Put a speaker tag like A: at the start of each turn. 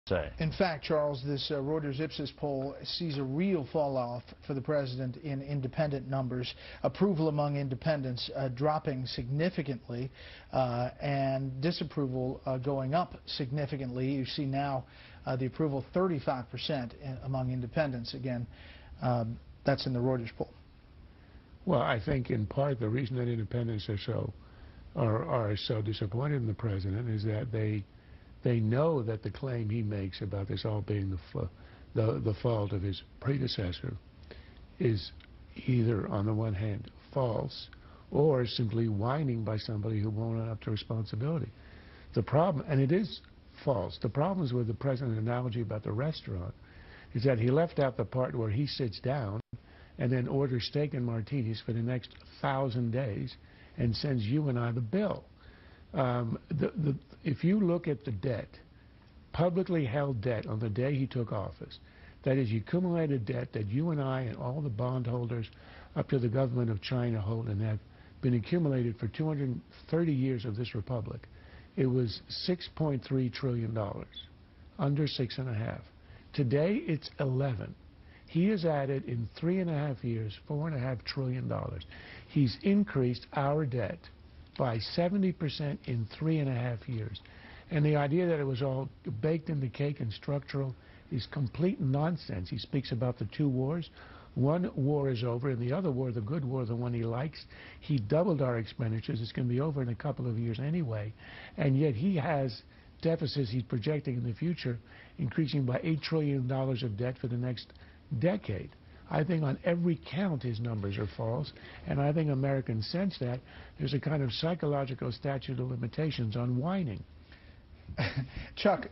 A: say.
B: In fact, Charles, this Reuters Ipsos poll sees a real fall-off for the president in independent numbers. Approval among independents dropping significantly and disapproval going up significantly. You see now the approval 35% among independents. Again, that's in the Reuters poll.
C: Well, I think in part the reason that independents are so disappointed in the president is that they know that the claim he makes about this all being the fault of his predecessor is either, on the one hand, false or simply whining by somebody who won't own up to responsibility. The problem, and it is false, the problem is with the president's analogy about the restaurant, is that he left out the part where he sits down and then orders steak and martinis for the next 1,000 days and sends you and I the bill. If you look at the debt, publicly held debt on the day he took office, that is, the accumulated debt that you and I and all the bondholders up to the government of China hold and have been accumulated for 230 years of this republic, it was $6.3 trillion, under 6.5. Today it's 11. He has added in 3.5 years $4.5 trillion. He's increased our debt by 70% in 3.5 years. And the idea that it was all baked in the cake and structural is complete nonsense. He speaks about the two wars. One war is over, and the other war, the good war, the one he likes, he doubled our expenditures. It's going to be over in a couple of years anyway. And yet he has deficits he's projecting in the future increasing by $8 trillion of debt for the next decade. I think on every count his numbers are false, and I think Americans sense that. There's a kind of psychological statute of limitations on whining.
B: Chuck,